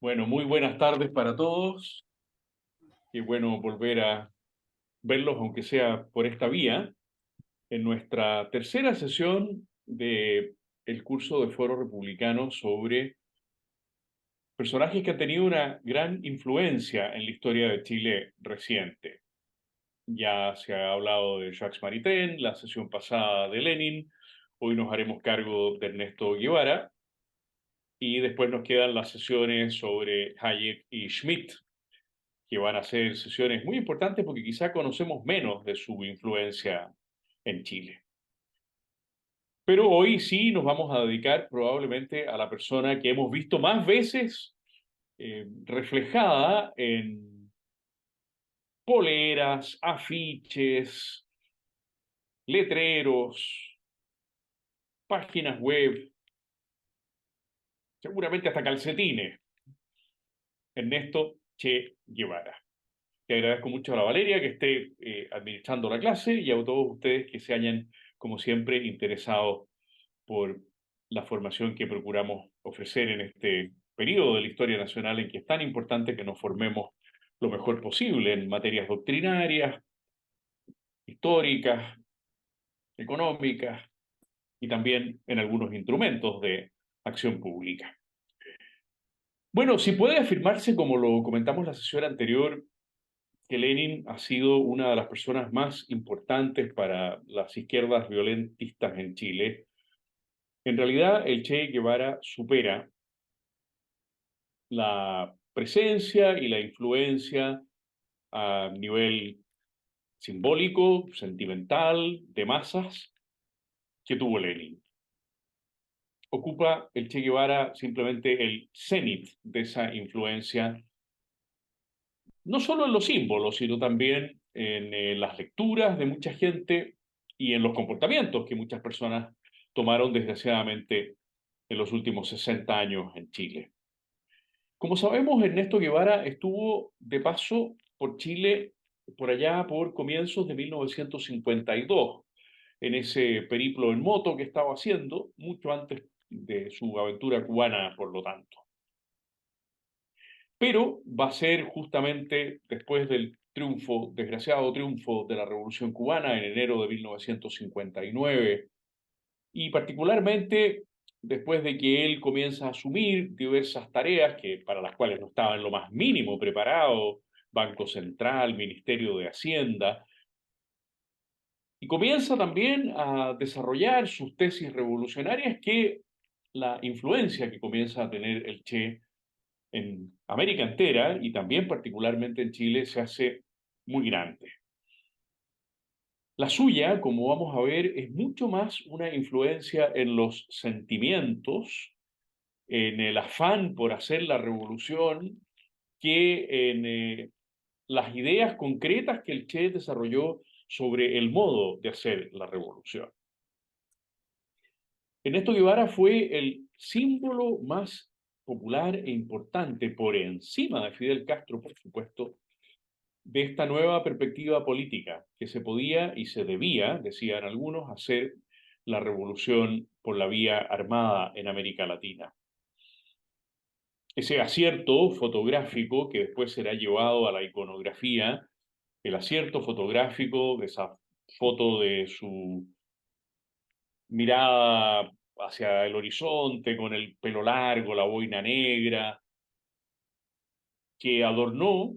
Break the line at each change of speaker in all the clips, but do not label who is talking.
Bueno, muy buenas tardes para todos. Qué bueno volver a verlos, aunque sea por esta vía, en nuestra tercera sesión de el curso de Foro Republicano sobre personajes que han tenido una gran influencia en la historia de Chile reciente. Ya se ha hablado de Jacques Maritain, la sesión pasada de Lenin, hoy nos haremos cargo de Ernesto Guevara, y después nos quedan las sesiones sobre Hayek y Schmitt, que van a ser sesiones muy importantes porque quizá conocemos menos de su influencia en Chile. Pero hoy sí nos vamos a dedicar probablemente a la persona que hemos visto más veces reflejada en poleras, afiches, letreros, páginas web, seguramente hasta calcetines. Ernesto Che Guevara. Te agradezco mucho a la Valeria que esté administrando la clase y a todos ustedes que se hayan, como siempre, interesado por la formación que procuramos ofrecer en este periodo de la historia nacional en que es tan importante que nos formemos lo mejor posible en materias doctrinarias, históricas, económicas y también en algunos instrumentos de acción pública. Bueno, si puede afirmarse, como lo comentamos en la sesión anterior, que Lenin ha sido una de las personas más importantes para las izquierdas violentistas en Chile. En realidad, el Che Guevara supera la presencia y la influencia a nivel simbólico, sentimental, de masas, que tuvo Lenin. Ocupa el Che Guevara simplemente el cenit de esa influencia, no solo en los símbolos, sino también en las lecturas de mucha gente y en los comportamientos que muchas personas tomaron desgraciadamente en los últimos 60 años en Chile. Como sabemos, Ernesto Guevara estuvo de paso por Chile por allá por comienzos de 1952, en ese periplo en moto que estaba haciendo, mucho antes de su aventura cubana, por lo tanto. Pero va a ser justamente después del triunfo, desgraciado triunfo de la Revolución Cubana en enero de 1959, y particularmente después de que él comienza a asumir diversas tareas que, para las cuales no estaba en lo más mínimo preparado, Banco Central, Ministerio de Hacienda, y comienza también a desarrollar sus tesis revolucionarias que la influencia que comienza a tener el Che en América entera y también particularmente en Chile se hace muy grande. La suya, como vamos a ver, es mucho más una influencia en los sentimientos, en el afán por hacer la revolución, que en las ideas concretas que el Che desarrolló sobre el modo de hacer la revolución. Ernesto Guevara fue el símbolo más popular e importante por encima de Fidel Castro, por supuesto, de esta nueva perspectiva política, que se podía y se debía, decían algunos, hacer la revolución por la vía armada en América Latina. Ese acierto fotográfico que después será llevado a la iconografía, el acierto fotográfico de esa foto de su mirada hacia el horizonte con el pelo largo, la boina negra, que adornó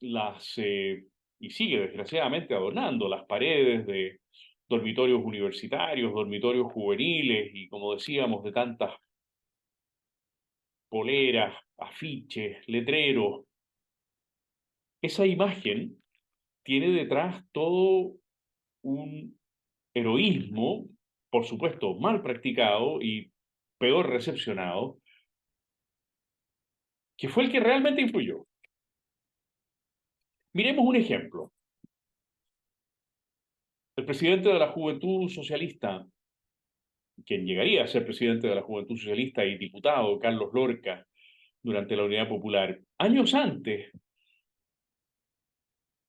y sigue desgraciadamente adornando las paredes de dormitorios universitarios, dormitorios juveniles y, como decíamos, de tantas poleras, afiches, letreros. Esa imagen tiene detrás todo un heroísmo, por supuesto, mal practicado y peor recepcionado, que fue el que realmente influyó. Miremos un ejemplo. El presidente de la Juventud Socialista, quien llegaría a ser presidente de la Juventud Socialista y diputado, Carlos Lorca, durante la Unidad Popular, años antes,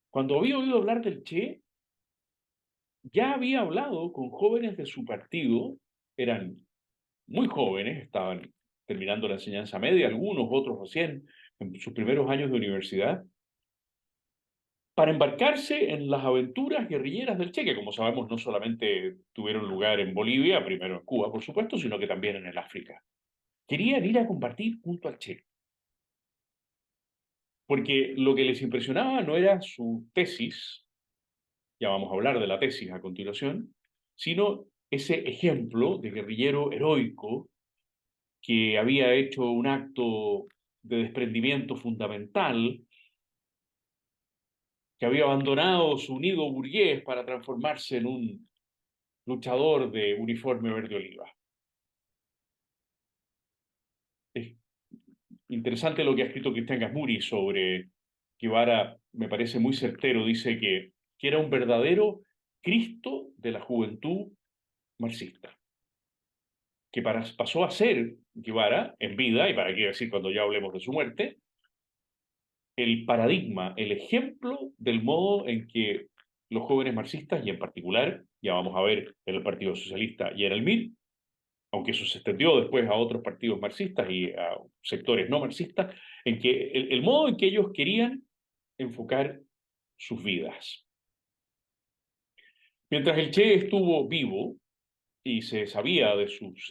cuando había oído hablar del Che, ya había hablado con jóvenes de su partido, eran muy jóvenes, estaban terminando la enseñanza media, algunos, otros recién en sus primeros años de universidad, para embarcarse en las aventuras guerrilleras del Che, que como sabemos no solamente tuvieron lugar en Bolivia, primero en Cuba, por supuesto, sino que también en el África. Querían ir a combatir junto al Che, porque lo que les impresionaba no era su tesis, ya vamos a hablar de la tesis a continuación, sino ese ejemplo de guerrillero heroico que había hecho un acto de desprendimiento fundamental, que había abandonado su nido burgués para transformarse en un luchador de uniforme verde oliva. Es interesante lo que ha escrito Cristian Gasmuri sobre Guevara, me parece muy certero, dice que era un verdadero Cristo de la juventud marxista, que pasó a ser Guevara en vida, y para qué decir cuando ya hablemos de su muerte, el paradigma, el ejemplo del modo en que los jóvenes marxistas, y en particular, ya vamos a ver en el Partido Socialista y en el MIR, aunque eso se extendió después a otros partidos marxistas y a sectores no marxistas, en que el modo en que ellos querían enfocar sus vidas. Mientras el Che estuvo vivo y se sabía de sus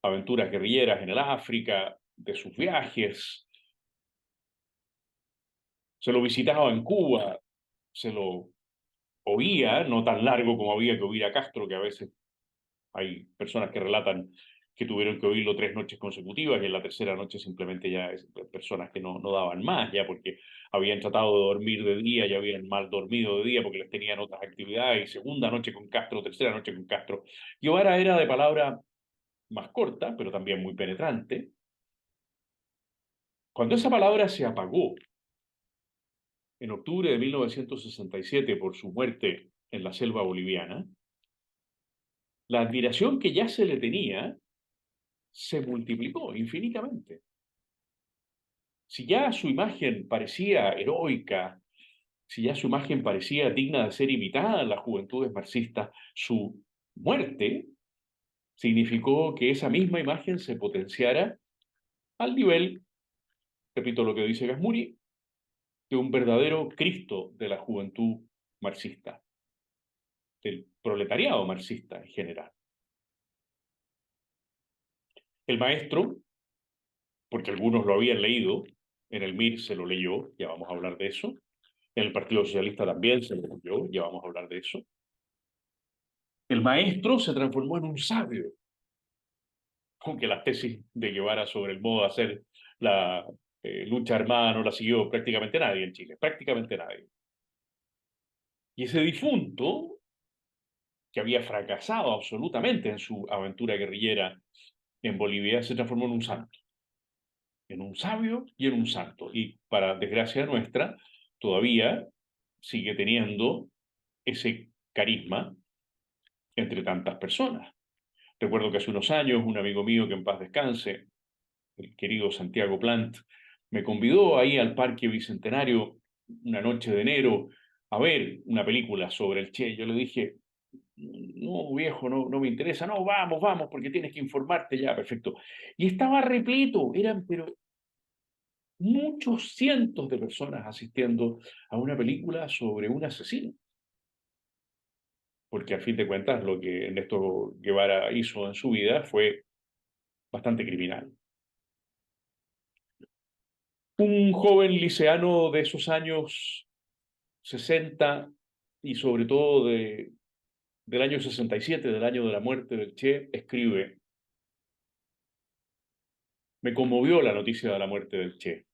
aventuras guerrilleras en el África, de sus viajes, se lo visitaba en Cuba, se lo oía, no tan largo como había que oír a Castro, que a veces hay personas que relatan que tuvieron que oírlo 3 noches consecutivas y en la tercera noche simplemente ya personas que no daban más, ya porque habían tratado de dormir de día, ya habían mal dormido de día porque les tenían otras actividades, y segunda noche con Castro, tercera noche con Castro. Guevara era de palabra más corta, pero también muy penetrante. Cuando esa palabra se apagó en octubre de 1967 por su muerte en la selva boliviana, la admiración que ya se le tenía se multiplicó infinitamente. Si ya su imagen parecía heroica, si ya su imagen parecía digna de ser imitada en las juventudes marxistas, su muerte significó que esa misma imagen se potenciara al nivel, repito lo que dice Gasmuri, de un verdadero Cristo de la juventud marxista, del proletariado marxista en general. El maestro, porque algunos lo habían leído, en el MIR se lo leyó, ya vamos a hablar de eso, en el Partido Socialista también se lo leyó, ya vamos a hablar de eso. El maestro se transformó en un sabio, aunque las tesis de Guevara sobre el modo de hacer la lucha armada no la siguió prácticamente nadie en Chile, prácticamente nadie. Y ese difunto, que había fracasado absolutamente en su aventura guerrillera en Bolivia, se transformó en un sabio y en un santo. Y para desgracia nuestra, todavía sigue teniendo ese carisma entre tantas personas. Recuerdo que hace unos años un amigo mío que en paz descanse, el querido Santiago Plant, me convidó ahí al Parque Bicentenario una noche de enero a ver una película sobre el Che. Yo le dije, no, viejo, no me interesa. No, vamos, porque tienes que informarte ya, perfecto. Y estaba repleto, eran pero muchos cientos de personas asistiendo a una película sobre un asesino. Porque a fin de cuentas lo que Ernesto Guevara hizo en su vida fue bastante criminal. Un joven liceano de esos años 60 y sobre todo del año 67, del año de la muerte del Che, escribe, me conmovió la noticia de la muerte del Che.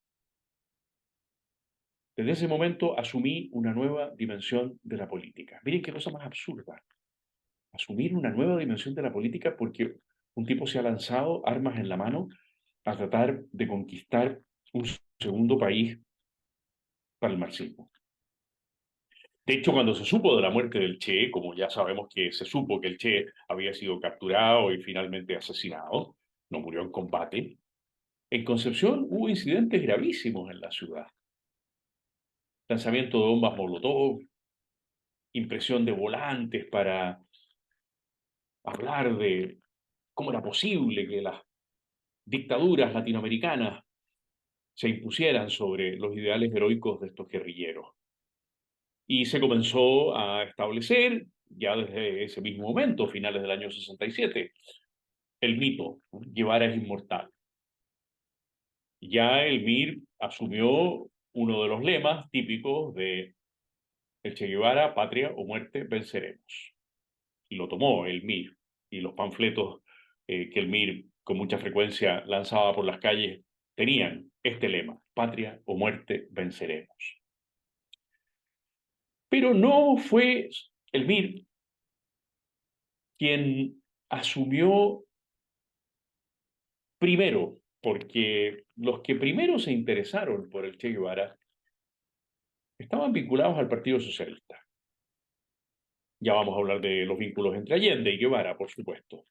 Desde ese momento asumí una nueva dimensión de la política. Miren qué cosa más absurda. Asumir una nueva dimensión de la política porque un tipo se ha lanzado, armas en la mano, a tratar de conquistar un segundo país para el marxismo. De hecho, cuando se supo de la muerte del Che, como ya sabemos que se supo que el Che había sido capturado y finalmente asesinado, no murió en combate, en Concepción hubo incidentes gravísimos en la ciudad. Lanzamiento de bombas Molotov, impresión de volantes para hablar de cómo era posible que las dictaduras latinoamericanas se impusieran sobre los ideales heroicos de estos guerrilleros. Y se comenzó a establecer, ya desde ese mismo momento, finales del año 67, el mito, ¿no? Guevara es inmortal. Ya el MIR asumió uno de los lemas típicos de el Che Guevara, patria o muerte, venceremos. Y lo tomó el MIR, y los panfletos que el MIR con mucha frecuencia lanzaba por las calles tenían este lema, patria o muerte, venceremos. Pero no fue el MIR quien asumió primero, porque los que primero se interesaron por el Che Guevara estaban vinculados al Partido Socialista. Ya vamos a hablar de los vínculos entre Allende y Guevara, por supuesto.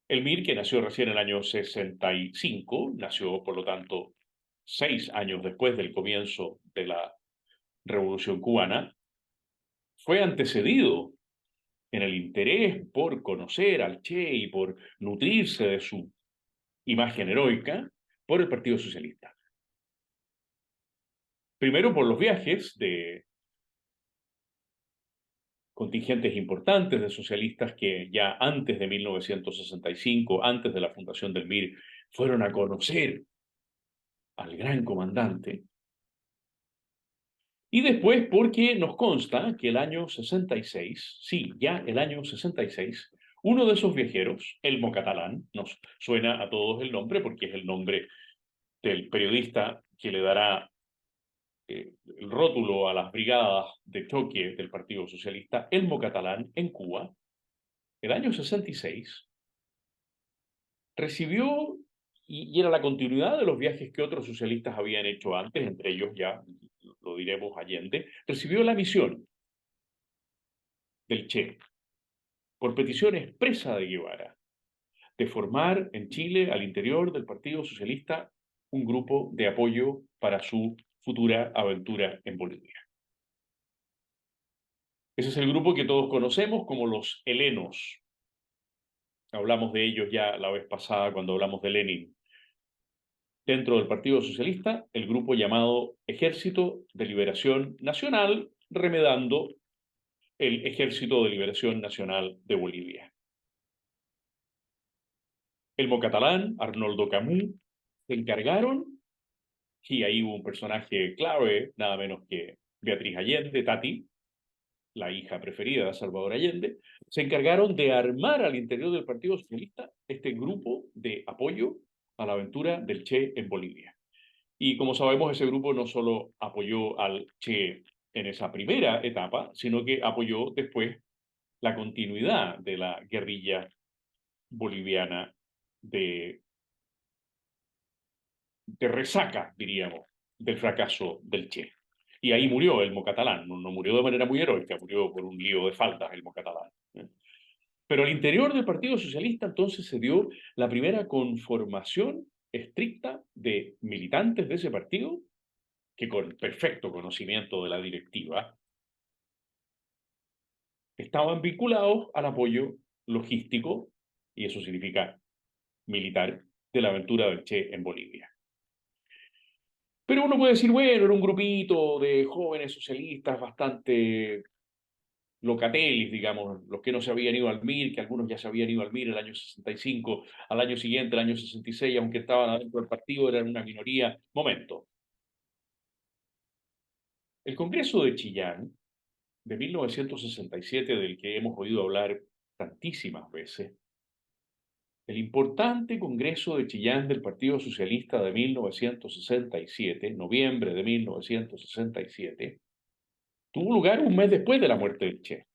El MIR, que nació recién en el año 65, nació, por lo tanto, 6 años después del comienzo de la Revolución Cubana, fue antecedido en el interés por conocer al Che y por nutrirse de su imagen heroica por el Partido Socialista. Primero por los viajes de contingentes importantes de socialistas que ya antes de 1965, antes de la fundación del MIR, fueron a conocer al gran comandante. Y después porque nos consta que el año 66, sí, ya el año 66, uno de esos viajeros, Elmo Catalán, nos suena a todos el nombre porque es el nombre del periodista que le dará el rótulo a las brigadas de choque del Partido Socialista, Elmo Catalán, en Cuba, el año 66, recibió, y era la continuidad de los viajes que otros socialistas habían hecho antes, entre ellos ya lo diremos Allende, recibió la misión del Che, por petición expresa de Guevara, de formar en Chile, al interior del Partido Socialista, un grupo de apoyo para su futura aventura en Bolivia. Ese es el grupo que todos conocemos como los helenos. Hablamos de ellos ya la vez pasada cuando hablamos de Lenin. Dentro del Partido Socialista, el grupo llamado Ejército de Liberación Nacional, remedando el Ejército de Liberación Nacional de Bolivia. Elmo Catalán, Arnoldo Camus, se encargaron, y ahí hubo un personaje clave, nada menos que Beatriz Allende, Tati, la hija preferida de Salvador Allende, se encargaron de armar al interior del Partido Socialista este grupo de apoyo a la aventura del Che en Bolivia. Y como sabemos, ese grupo no solo apoyó al Che en esa primera etapa, sino que apoyó después la continuidad de la guerrilla boliviana de, de resaca, diríamos, del fracaso del Che. Y ahí murió Elmo Catalán, no murió de manera muy heroica, murió por un lío de faltas Elmo Catalán. Pero al interior del Partido Socialista entonces se dio la primera conformación estricta de militantes de ese partido que con perfecto conocimiento de la directiva estaban vinculados al apoyo logístico, y eso significa militar, de la aventura del Che en Bolivia. Pero uno puede decir, bueno, era un grupito de jóvenes socialistas bastante locatelis, digamos, los que no se habían ido al MIR, que algunos ya se habían ido al MIR el año 65, al año siguiente, el año 66, aunque estaban adentro del partido, eran una minoría. Momento. El Congreso de Chillán, de 1967, del que hemos oído hablar tantísimas veces, el importante Congreso de Chillán del Partido Socialista de 1967, noviembre de 1967, tuvo lugar un mes después de la muerte del Che.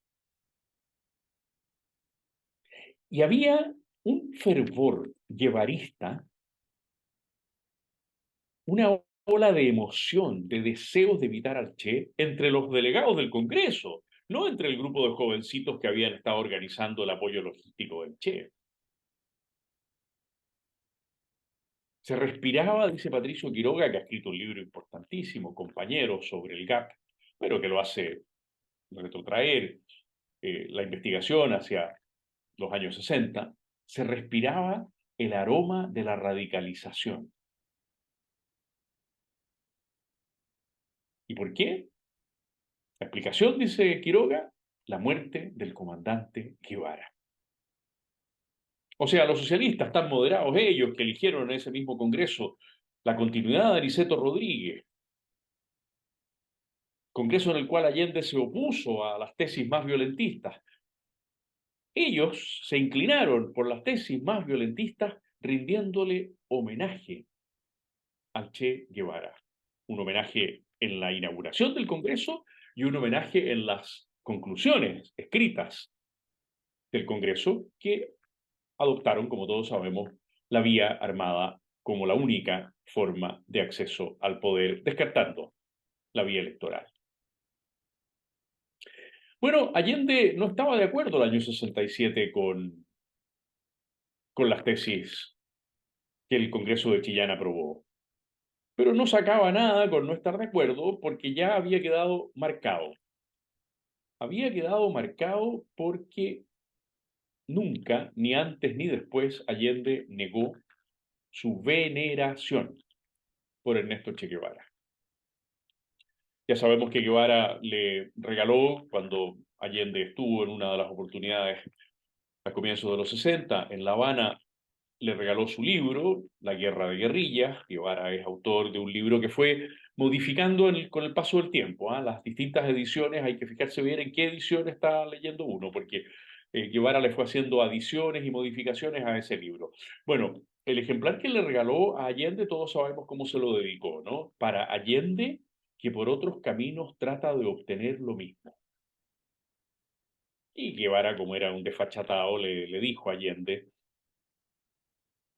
Y había un fervor guevarista, una ola de emoción, de deseos de evitar al Che entre los delegados del Congreso, no entre el grupo de jovencitos que habían estado organizando el apoyo logístico del Che. Se respiraba, dice Patricio Quiroga, que ha escrito un libro importantísimo, Compañeros, sobre el GAP, pero que lo hace retrotraer la investigación hacia los años 60, se respiraba el aroma de la radicalización. ¿Y por qué? La explicación, dice Quiroga, la muerte del comandante Guevara. O sea, los socialistas tan moderados ellos que eligieron en ese mismo Congreso la continuidad de Aniceto Rodríguez, Congreso en el cual Allende se opuso a las tesis más violentistas, ellos se inclinaron por las tesis más violentistas rindiéndole homenaje al Che Guevara. Un homenaje en la inauguración del Congreso y un homenaje en las conclusiones escritas del Congreso que adoptaron, como todos sabemos, la vía armada como la única forma de acceso al poder, descartando la vía electoral. Bueno, Allende no estaba de acuerdo el año 67 con las tesis que el Congreso de Chillán aprobó, pero no sacaba nada con no estar de acuerdo porque ya había quedado marcado. Había quedado marcado porque nunca, ni antes ni después, Allende negó su veneración por Ernesto Che Guevara. Ya sabemos que Guevara le regaló, cuando Allende estuvo en una de las oportunidades a comienzos de los 60 en La Habana, le regaló su libro, La Guerra de Guerrillas. Guevara es autor de un libro que fue modificando con el paso del tiempo. Las distintas ediciones, hay que fijarse bien en qué edición está leyendo uno, porque Guevara le fue haciendo adiciones y modificaciones a ese libro. Bueno, el ejemplar que le regaló a Allende, todos sabemos cómo se lo dedicó, ¿no? Para Allende, que por otros caminos trata de obtener lo mismo. Y Guevara, como era un desfachatado, le dijo a Allende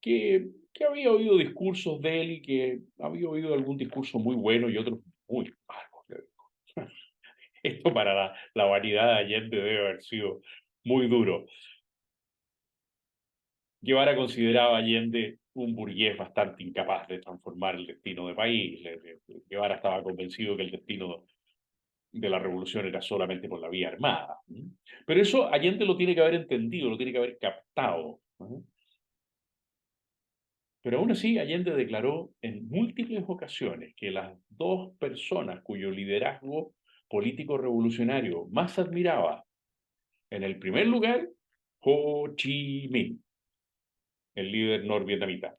que había oído discursos de él y que había oído algún discurso muy bueno y otros muy malos, le dijo. Esto para la vanidad de Allende debe haber sido muy duro. Guevara consideraba a Allende un burgués bastante incapaz de transformar el destino del país. Guevara estaba convencido que el destino de la revolución era solamente por la vía armada. Pero eso Allende lo tiene que haber entendido, lo tiene que haber captado. Pero aún así, Allende declaró en múltiples ocasiones que las dos personas cuyo liderazgo político revolucionario más admiraba, en el primer lugar, Ho Chi Minh, el líder norvietnamita,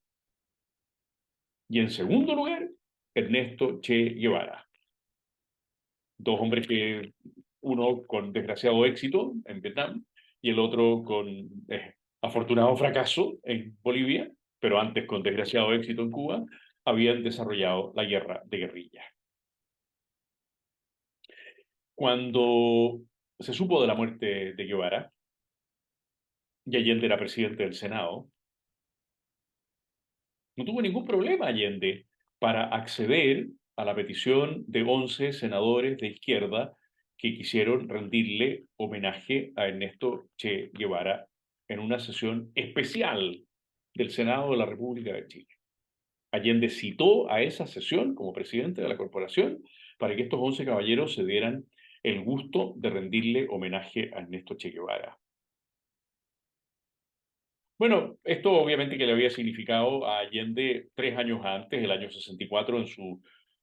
y en segundo lugar, Ernesto Che Guevara. Dos hombres que, uno con desgraciado éxito en Vietnam y el otro con afortunado fracaso en Bolivia, pero antes con desgraciado éxito en Cuba, habían desarrollado la guerra de guerrillas. Cuando se supo de la muerte de Guevara, y Allende era presidente del Senado, no tuvo ningún problema Allende para acceder a la petición de 11 senadores de izquierda que quisieron rendirle homenaje a Ernesto Che Guevara en una sesión especial del Senado de la República de Chile. Allende citó a esa sesión como presidente de la corporación para que estos 11 caballeros se dieran el gusto de rendirle homenaje a Ernesto Che Guevara. Bueno, esto obviamente que le había significado a Allende 3 años antes, el año 64, en su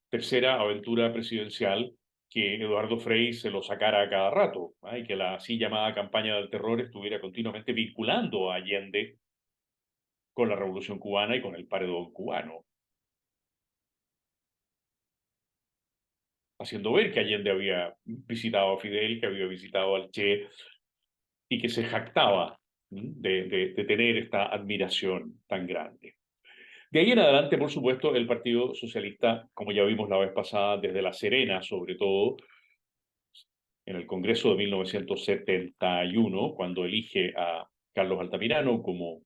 tercera aventura presidencial, que Eduardo Frei se lo sacara a cada rato, y que la así llamada campaña del terror estuviera continuamente vinculando a Allende con la Revolución Cubana y con el paredón cubano, haciendo ver que Allende había visitado a Fidel, que había visitado al Che y que se jactaba de tener esta admiración tan grande. De ahí en adelante, por supuesto, el Partido Socialista, como ya vimos la vez pasada, desde La Serena, sobre todo, en el Congreso de 1971, cuando elige a Carlos Altamirano como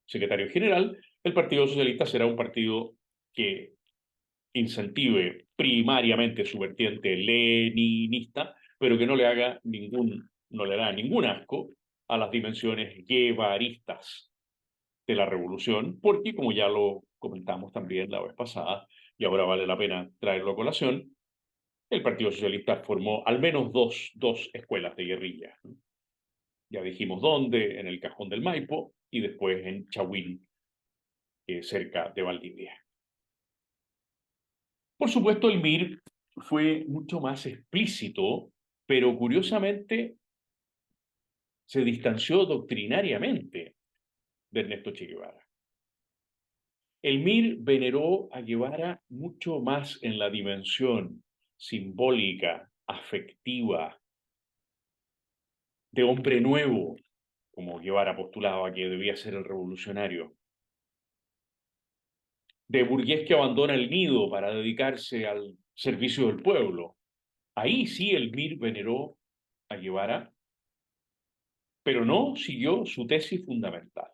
secretario general, el Partido Socialista será un partido que incentive primariamente su vertiente leninista, pero que no le da ningún asco a las dimensiones guevaristas de la revolución, porque como ya lo comentamos también la vez pasada, y ahora vale la pena traerlo a colación, el Partido Socialista formó al menos dos escuelas de guerrilla. Ya dijimos dónde, en el Cajón del Maipo, y después en Chahuín, cerca de Valdivia. Por supuesto, el MIR fue mucho más explícito, pero curiosamente se distanció doctrinariamente de Ernesto Che Guevara. El MIR veneró a Guevara mucho más en la dimensión simbólica, afectiva, de hombre nuevo, como Guevara postulaba que debía ser el revolucionario, de burgués que abandona el nido para dedicarse al servicio del pueblo. Ahí sí el MIR veneró a Guevara, pero no siguió su tesis fundamental.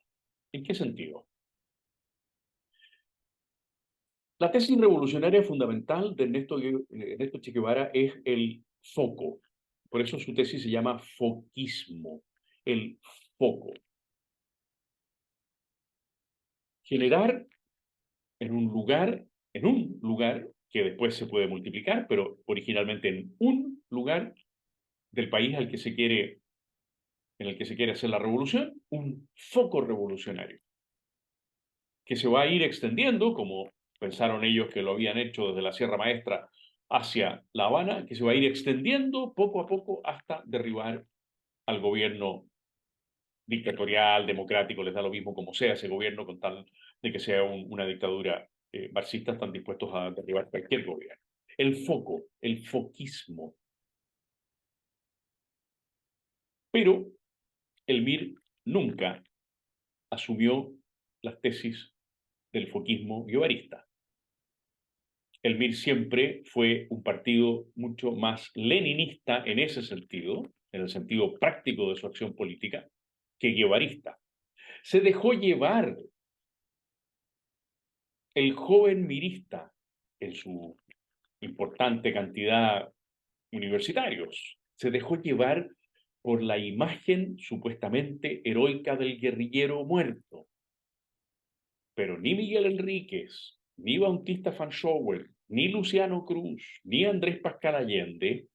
¿En qué sentido? La tesis revolucionaria fundamental de Ernesto Che Guevara es el foco. Por eso su tesis se llama foquismo, el foco. Generar en un lugar que después se puede multiplicar, pero originalmente en un lugar del país al que se quiere, en el que se quiere hacer la revolución, un foco revolucionario, que se va a ir extendiendo, como pensaron ellos que lo habían hecho desde la Sierra Maestra hacia La Habana, que se va a ir extendiendo poco a poco hasta derribar al gobierno dictatorial, democrático, les da lo mismo como sea ese gobierno, con tal de que sea una dictadura marxista, están dispuestos a derribar cualquier gobierno. El foco, el foquismo. Pero el MIR nunca asumió las tesis del foquismo guevarista. El MIR siempre fue un partido mucho más leninista en ese sentido, en el sentido práctico de su acción política, que guevarista. Se dejó llevar el joven mirista en su importante cantidad universitarios. Se dejó llevar por la imagen supuestamente heroica del guerrillero muerto. Pero ni Miguel Enríquez, ni Bautista Fanschauer, ni Luciano Cruz, ni Andrés Pascal Allende,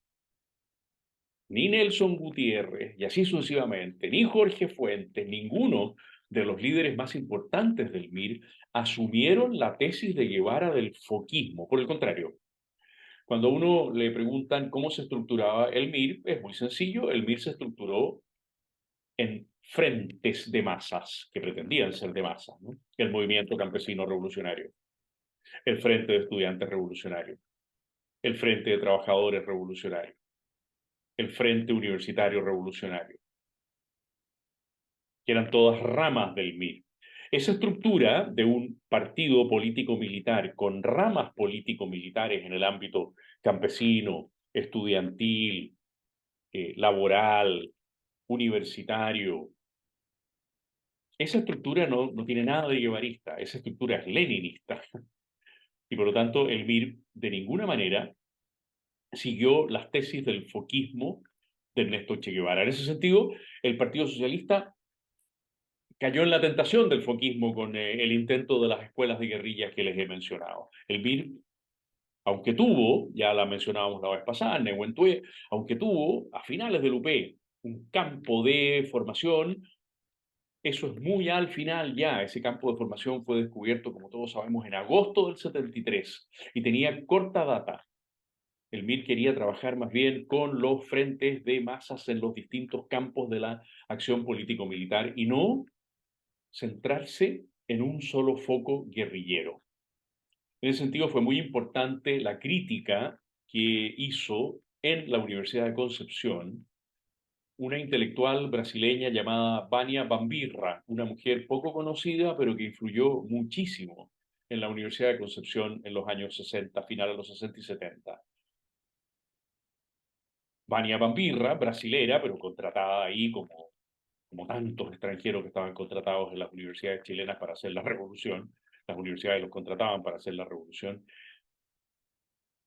ni Nelson Gutiérrez, y así sucesivamente, ni Jorge Fuentes, ninguno de los líderes más importantes del MIR asumieron la tesis de Guevara del foquismo. Por el contrario, cuando a uno le preguntan cómo se estructuraba el MIR, es muy sencillo, el MIR se estructuró en frentes de masas que pretendían ser de masas, ¿no? El movimiento campesino revolucionario, el frente de estudiantes revolucionarios, el frente de trabajadores revolucionarios, el frente universitario revolucionario, que eran todas ramas del MIR. Esa estructura de un partido político-militar con ramas político-militares en el ámbito campesino, estudiantil, laboral, universitario, esa estructura no tiene nada de guevarista, esa estructura es leninista. Y por lo tanto, el MIR de ninguna manera siguió las tesis del foquismo de Ernesto Che Guevara. En ese sentido, el Partido Socialista cayó en la tentación del foquismo con el intento de las escuelas de guerrillas que les he mencionado. El MIR, aunque tuvo, ya la mencionábamos la vez pasada, en Nehuentué, aunque tuvo a finales del UP un campo de formación, eso es muy al final ya. Ese campo de formación fue descubierto, como todos sabemos, en agosto del 73 y tenía corta data. El MIR quería trabajar más bien con los frentes de masas en los distintos campos de la acción político-militar y no centrarse en un solo foco guerrillero. En ese sentido fue muy importante la crítica que hizo en la Universidad de Concepción una intelectual brasileña llamada Vania Bambirra, una mujer poco conocida, pero que influyó muchísimo en la Universidad de Concepción en los años 60, finales de los 60 y 70. Vania Bambirra, brasilera, pero contratada ahí como tantos extranjeros que estaban contratados en las universidades chilenas para hacer la revolución, las universidades los contrataban para hacer la revolución,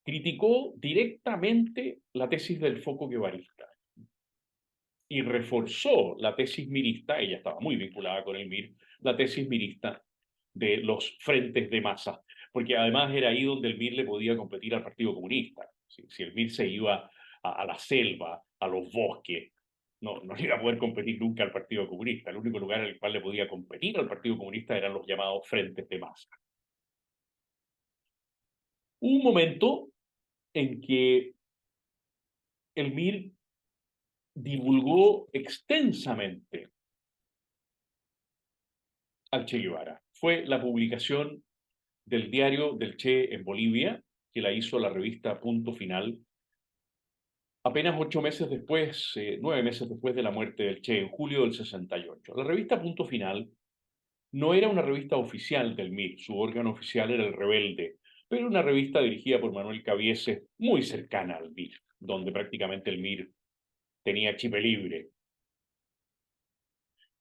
criticó directamente la tesis del foco guevarista y reforzó la tesis mirista, ella estaba muy vinculada con el MIR, la tesis mirista de los frentes de masa, porque además era ahí donde el MIR le podía competir al Partido Comunista. Si el MIR se iba a la selva, a los bosques, no iba a poder competir nunca al Partido Comunista. El único lugar en el cual le podía competir al Partido Comunista eran los llamados frentes de masa. Hubo un momento en que el MIR divulgó extensamente al Che Guevara. Fue la publicación del diario del Che en Bolivia, que la hizo la revista Punto Final, apenas 8 meses después, 9 meses después de la muerte del Che, en julio del 68. La revista Punto Final no era una revista oficial del MIR, su órgano oficial era el Rebelde, pero una revista dirigida por Manuel Cabieses, muy cercana al MIR, donde prácticamente el MIR tenía chip libre.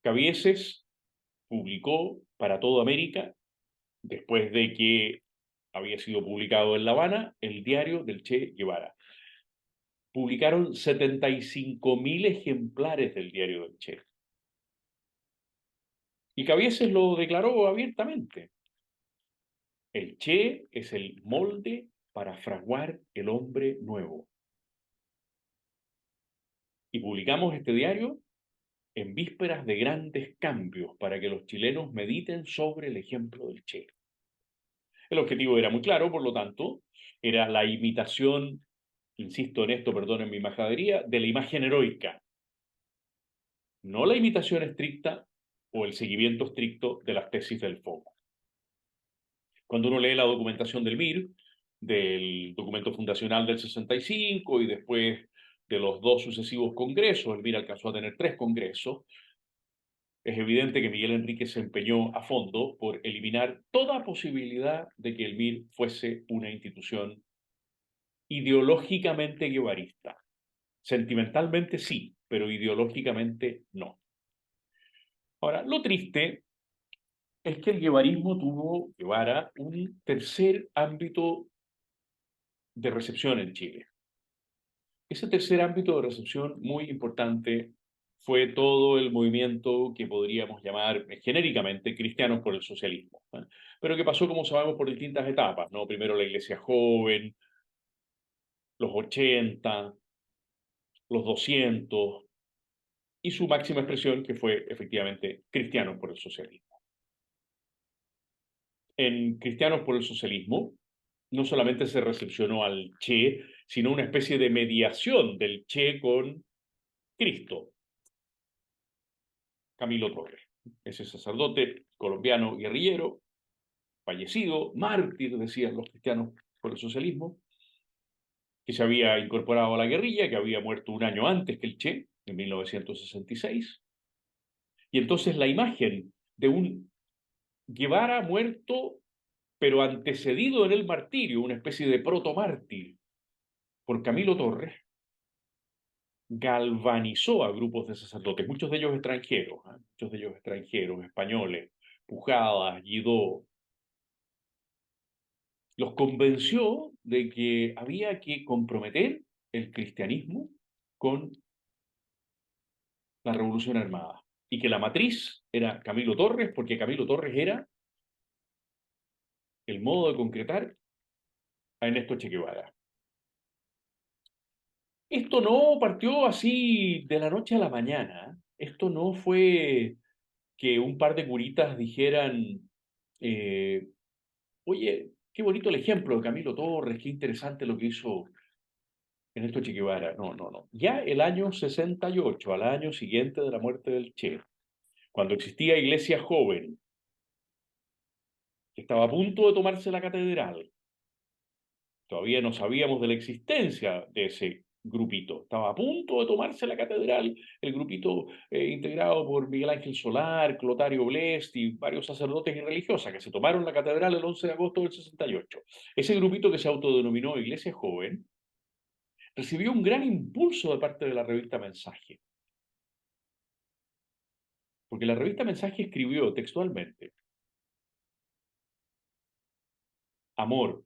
Cabieses publicó para toda América, después de que había sido publicado en La Habana, el diario del Che Guevara. Publicaron 75.000 ejemplares del diario del Che. Y Cabieses lo declaró abiertamente. El Che es el molde para fraguar el hombre nuevo. Y publicamos este diario en vísperas de grandes cambios para que los chilenos mediten sobre el ejemplo del Che. El objetivo era muy claro, por lo tanto, era la imitación, insisto en esto, perdonen mi majadería, de la imagen heroica, no la imitación estricta o el seguimiento estricto de las tesis del foco. Cuando uno lee la documentación del MIR, del documento fundacional del 65 y después de los dos sucesivos congresos, el MIR alcanzó a tener 3 congresos, es evidente que Miguel Enrique se empeñó a fondo por eliminar toda posibilidad de que el MIR fuese una institución ideológicamente guevarista. Sentimentalmente sí, pero ideológicamente no. Ahora, lo triste es que el guevarismo tuvo, Guevara, un tercer ámbito de recepción en Chile. Ese tercer ámbito de recepción muy importante fue todo el movimiento que podríamos llamar genéricamente cristianos por el socialismo, ¿eh? Pero que pasó, como sabemos, por distintas etapas, ¿no? Primero la Iglesia Joven, los 80, los 200, y su máxima expresión que fue efectivamente cristianos por el socialismo. En Cristianos por el Socialismo no solamente se recepcionó al Che, sino una especie de mediación del Che con Cristo, Camilo Torres, ese sacerdote colombiano guerrillero, fallecido, mártir, decían los cristianos por el socialismo, que se había incorporado a la guerrilla, que había muerto un año antes que el Che, en 1966. Y entonces la imagen de un Guevara muerto, pero antecedido en el martirio, una especie de protomártir, por Camilo Torres, galvanizó a grupos de sacerdotes, muchos de ellos extranjeros, muchos de ellos extranjeros, españoles, Pujadas, Guidó, los convenció de que había que comprometer el cristianismo con la Revolución Armada y que la matriz era Camilo Torres, porque Camilo Torres era el modo de concretar a Ernesto Che Guevara. Esto no partió así de la noche a la mañana. Esto no fue que un par de curitas dijeran, eh, oye, qué bonito el ejemplo de Camilo Torres, qué interesante lo que hizo Ernesto Che Guevara. No, no, no. Ya el año 68, al año siguiente de la muerte del Che, cuando existía Iglesia Joven, que estaba a punto de tomarse la catedral, todavía no sabíamos de la existencia de ese grupito. Estaba a punto de tomarse la catedral, el grupito integrado por Miguel Ángel Solar, Clotario Blest y varios sacerdotes y religiosas que se tomaron la catedral el 11 de agosto del 68. Ese grupito que se autodenominó Iglesia Joven recibió un gran impulso de parte de la revista Mensaje. Porque la revista Mensaje escribió textualmente: amor,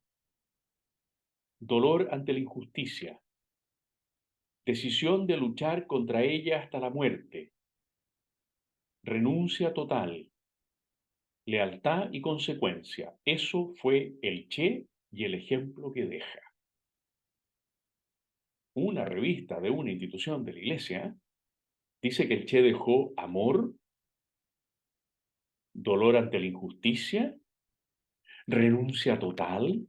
dolor ante la injusticia, decisión de luchar contra ella hasta la muerte, renuncia total, lealtad y consecuencia. Eso fue el Che y el ejemplo que deja. Una revista de una institución de la Iglesia Dice que el Che dejó amor, dolor ante la injusticia, renuncia total,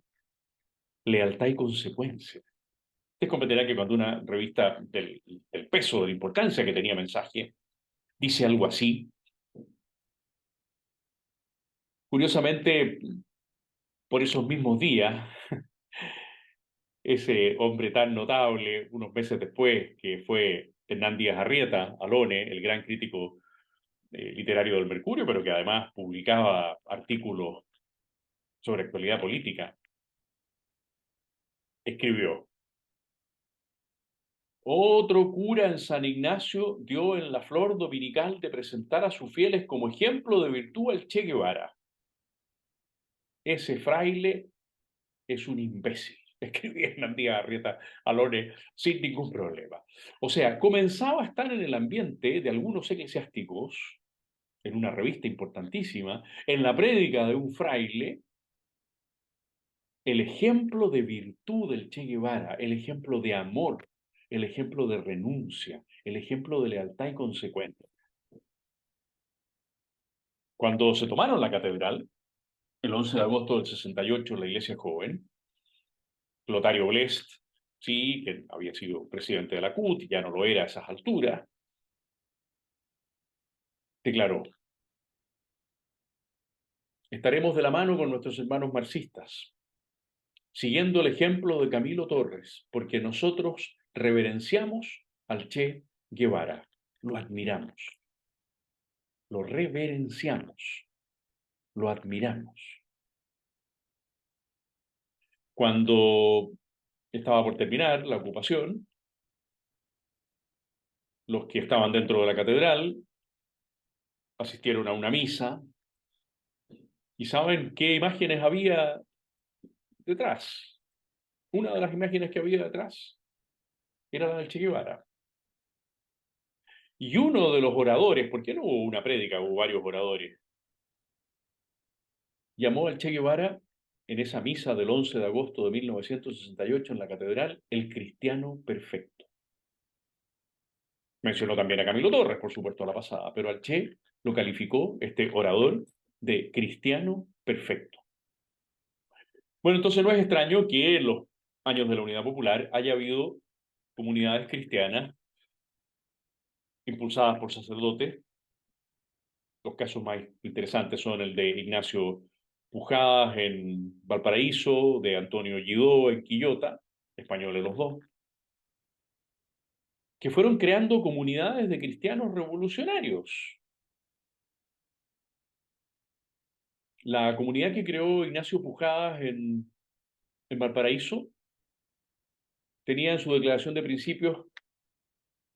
lealtad y consecuencia. Usted comprenderá que cuando una revista del peso, de la importancia que tenía Mensaje, dice algo así, curiosamente, por esos mismos días, ese hombre tan notable, unos meses después, que fue Hernán Díaz Arrieta, Alone, el gran crítico literario del Mercurio, pero que además publicaba artículos sobre actualidad política, escribió: otro cura en San Ignacio dio en la flor dominical de presentar a sus fieles como ejemplo de virtud al Che Guevara. Ese fraile es un imbécil, escribía Hernán Díaz Arrieta Alone sin ningún problema. O sea, comenzaba a estar en el ambiente de algunos eclesiásticos, en una revista importantísima, en la prédica de un fraile, el ejemplo de virtud del Che Guevara, el ejemplo de amor, el ejemplo de renuncia, el ejemplo de lealtad y consecuencia. Cuando se tomaron la catedral, el 11 de agosto del 68, en la iglesia joven, Lotario Blest, sí, que había sido presidente de la CUT, ya no lo era a esas alturas, declaró: estaremos de la mano con nuestros hermanos marxistas, siguiendo el ejemplo de Camilo Torres, porque nosotros reverenciamos al Che Guevara, lo admiramos, lo reverenciamos, lo admiramos. Cuando estaba por terminar la ocupación, los que estaban dentro de la catedral asistieron a una misa y ¿saben qué imágenes había detrás? Una de las imágenes que había detrás era la del Che Guevara. Y uno de los oradores, porque no hubo una prédica, hubo varios oradores, llamó al Che Guevara en esa misa del 11 de agosto de 1968 en la catedral el cristiano perfecto. Mencionó también a Camilo Torres, por supuesto, a la pasada, pero al Che lo calificó, este orador, de cristiano perfecto. Bueno, entonces no es extraño que en los años de la Unidad Popular haya habido comunidades cristianas impulsadas por sacerdotes. Los casos más interesantes son el de Ignacio Pujadas en Valparaíso, de Antonio Gidó en Quillota, españoles los dos, que fueron creando comunidades de cristianos revolucionarios. La comunidad que creó Ignacio Pujadas en Valparaíso tenía en su declaración de principios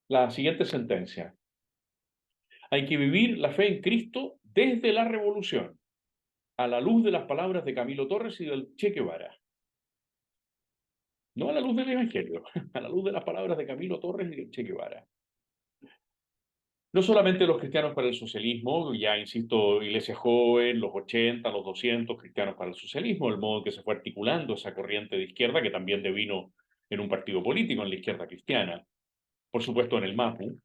la siguiente sentencia: hay que vivir la fe en Cristo desde la revolución, a la luz de las palabras de Camilo Torres y del Che Guevara. No a la luz del Evangelio, a la luz de las palabras de Camilo Torres y del Che Guevara. No solamente los cristianos para el socialismo, ya insisto, Iglesia Joven, los 80, los 200, cristianos para el socialismo, el modo en que se fue articulando esa corriente de izquierda que también devino en un partido político, en la izquierda cristiana. Por supuesto, en el MAPU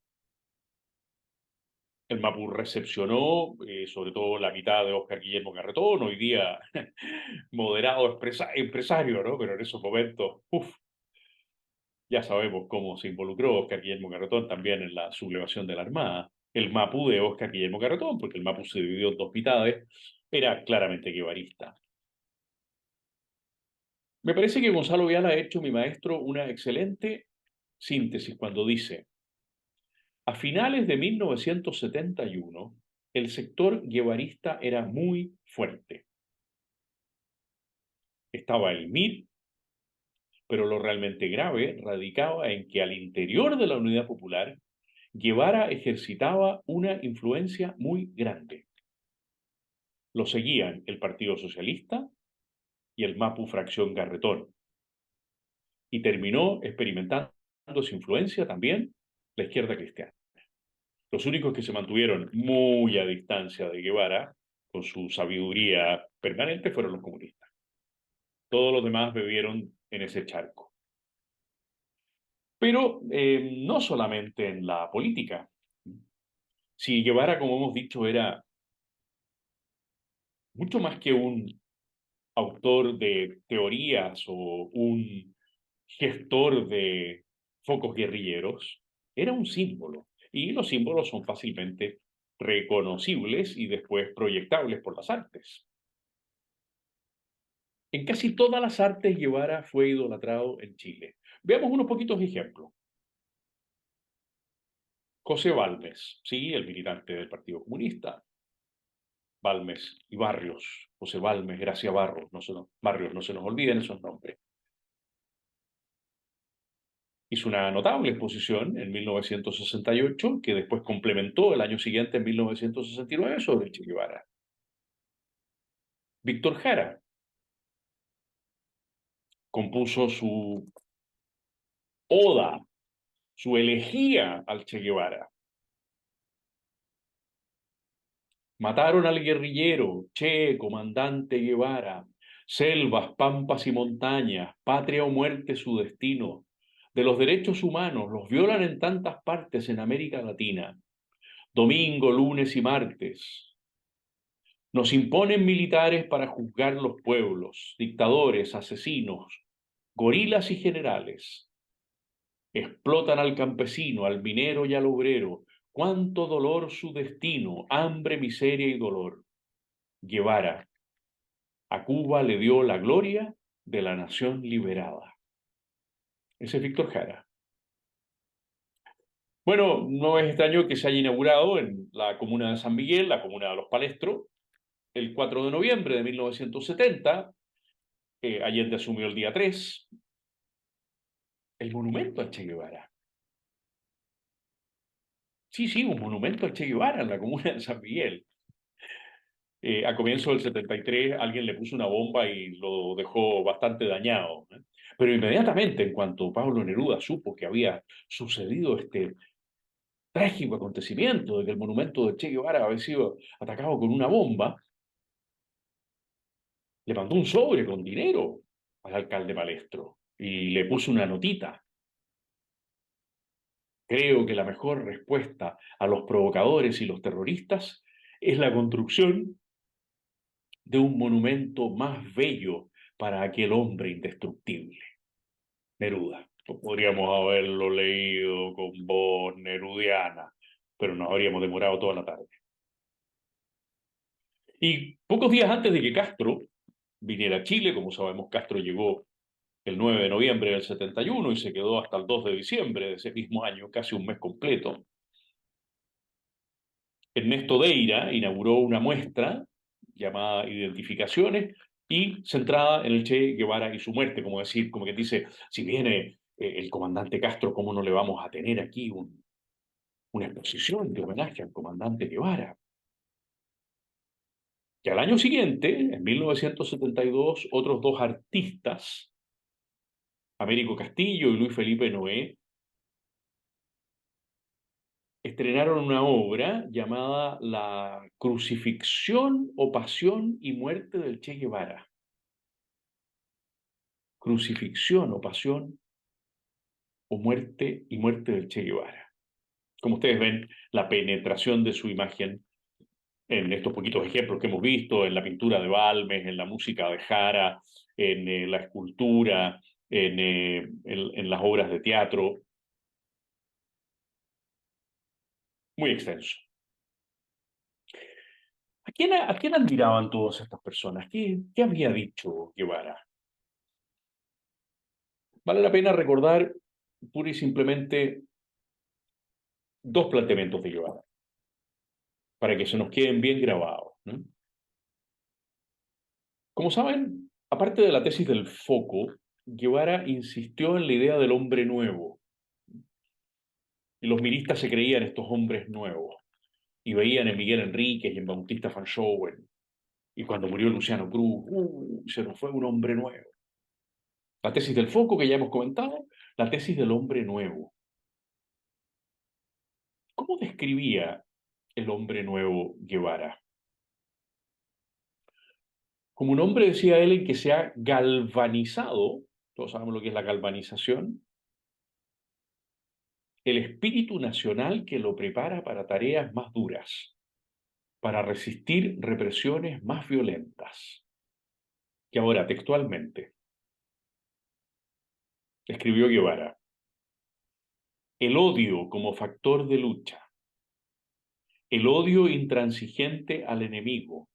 recepcionó, sobre todo la mitad de Óscar Guillermo Carretón, hoy día moderado empresario, ¿no? Pero en esos momentos, ya sabemos cómo se involucró Óscar Guillermo Carretón también en la sublevación de la Armada. El MAPU de Óscar Guillermo Carretón, porque el MAPU se dividió en dos mitades, era claramente guevarista. Me parece que Gonzalo Vial ha hecho, mi maestro, una excelente síntesis cuando dice: a finales de 1971, el sector guevarista era muy fuerte. Estaba el MIR, pero lo realmente grave radicaba en que al interior de la Unidad Popular, Guevara ejercitaba una influencia muy grande. Lo seguían el Partido Socialista y el MAPU Fracción Garretón. Y terminó experimentando su influencia también la izquierda cristiana. Los únicos que se mantuvieron muy a distancia de Guevara, con su sabiduría permanente, fueron los comunistas. Todos los demás bebieron en ese charco. Pero no solamente en la política. Si Guevara, como hemos dicho, era mucho más que un autor de teorías o un gestor de focos guerrilleros, era un símbolo. Y los símbolos son fácilmente reconocibles y después proyectables por las artes. En casi todas las artes Guevara fue idolatrado en Chile. Veamos unos poquitos ejemplos. José Balmes, sí, el militante del Partido Comunista. Balmes y Barrios. José Balmes, Gracia Barros, Barrios, no se nos olviden esos nombres. Hizo una notable exposición en 1968, que después complementó el año siguiente, en 1969, sobre Che Guevara. Víctor Jara compuso su oda, su elegía al Che Guevara. Mataron al guerrillero, Che, comandante Guevara. Selvas, pampas y montañas, patria o muerte su destino. De los derechos humanos los violan en tantas partes en América Latina. Domingo, lunes y martes. Nos imponen militares para juzgar los pueblos, dictadores, asesinos, gorilas y generales. Explotan al campesino, al minero y al obrero. Cuánto dolor su destino, hambre, miseria y dolor. Guevara, a Cuba le dio la gloria de la nación liberada. Ese es Víctor Jara. Bueno, no es extraño que se haya inaugurado en la comuna de San Miguel, la comuna de Los Palestros, el 4 de noviembre de 1970. Allende asumió el día 3. El monumento a Che Guevara. Sí, sí, un monumento a Che Guevara en la comuna de San Miguel. A comienzo del 73 alguien le puso una bomba y lo dejó bastante dañado, ¿eh? Pero inmediatamente, en cuanto Pablo Neruda supo que había sucedido este trágico acontecimiento de que el monumento de Che Guevara había sido atacado con una bomba, le mandó un sobre con dinero al alcalde Palestro y le puso una notita. Creo que la mejor respuesta a los provocadores y los terroristas es la construcción de un monumento más bello para aquel hombre indestructible. Neruda. Podríamos haberlo leído con voz nerudiana, pero nos habríamos demorado toda la tarde. Y pocos días antes de que Castro viniera a Chile, como sabemos, Castro llegó el 9 de noviembre del 71 y se quedó hasta el 2 de diciembre de ese mismo año, casi un mes completo. Ernesto Deira inauguró una muestra llamada Identificaciones y centrada en el Che Guevara y su muerte, como decir, como que dice, si viene el comandante Castro, ¿cómo no le vamos a tener aquí una exposición de homenaje al comandante Guevara? Y al año siguiente, en 1972, otros dos artistas, Américo Castillo y Luis Felipe Noé, estrenaron una obra llamada La crucifixión o pasión y muerte del Che Guevara. Crucifixión o pasión o muerte y muerte del Che Guevara. Como ustedes ven, la penetración de su imagen en estos poquitos ejemplos que hemos visto, en la pintura de Balmes, en la música de Jara, en la escultura, en las obras de teatro, muy extenso. ¿A quién admiraban todas estas personas? ¿Qué había dicho Guevara? Vale la pena recordar pura y simplemente dos planteamientos de Guevara, para que se nos queden bien grabados, ¿no? Como saben, aparte de la tesis del foco, Guevara insistió en la idea del hombre nuevo. Y los miristas se creían estos hombres nuevos. Y veían en Miguel Enríquez y en Bautista Fanchowen. Y cuando murió Luciano Cruz, se nos fue un hombre nuevo. La tesis del foco que ya hemos comentado, la tesis del hombre nuevo. ¿Cómo describía el hombre nuevo Guevara? Como un hombre, decía él, en que se ha galvanizado, todos sabemos lo que es la galvanización, el espíritu nacional que lo prepara para tareas más duras, para resistir represiones más violentas. Y ahora, textualmente, escribió Guevara, el odio como factor de lucha, el odio intransigente al enemigo,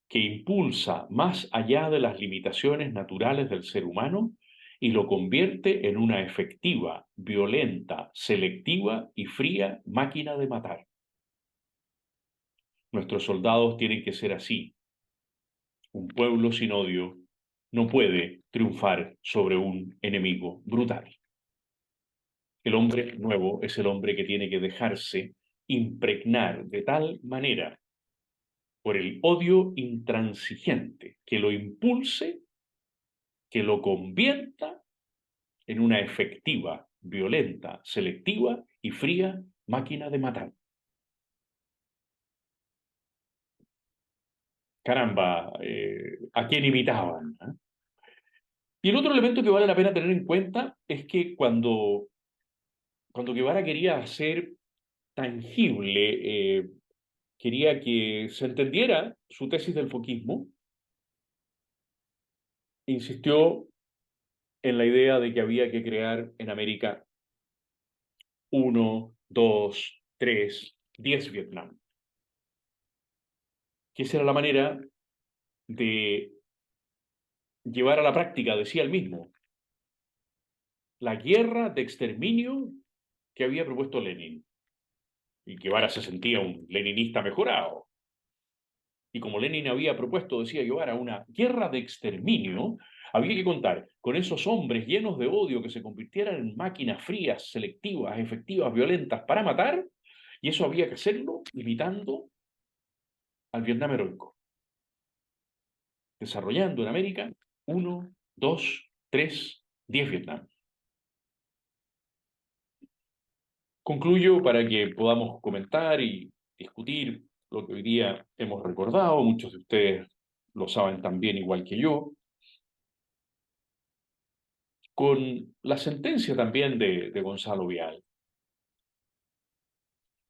que impulsa más allá de las limitaciones naturales del ser humano y lo convierte en una efectiva, violenta, selectiva y fría máquina de matar. Nuestros soldados tienen que ser así. Un pueblo sin odio no puede triunfar sobre un enemigo brutal. El hombre nuevo es el hombre que tiene que dejarse impregnar de tal manera por el odio intransigente que lo impulse, que lo convierta en una efectiva, violenta, selectiva y fría máquina de matar. Caramba, ¿a quién imitaban? ¿Eh? Y el otro elemento que vale la pena tener en cuenta es que cuando Guevara quería hacer tangible, quería que se entendiera su tesis del foquismo, insistió en la idea de que había que crear en América uno, dos, tres, 10 Vietnam, que esa era la manera de llevar a la práctica, decía él mismo, la guerra de exterminio que había propuesto Lenin. Y Guevara se sentía un leninista mejorado. Y como Lenin había propuesto, decía Guevara, una guerra de exterminio, había que contar con esos hombres llenos de odio que se convirtieran en máquinas frías, selectivas, efectivas, violentas para matar, y eso había que hacerlo imitando al Vietnam heroico, desarrollando en América uno, dos, tres, 10 Vietnam. Concluyo para que podamos comentar y discutir lo que hoy día hemos recordado, muchos de ustedes lo saben también igual que yo, con la sentencia también de Gonzalo Vial.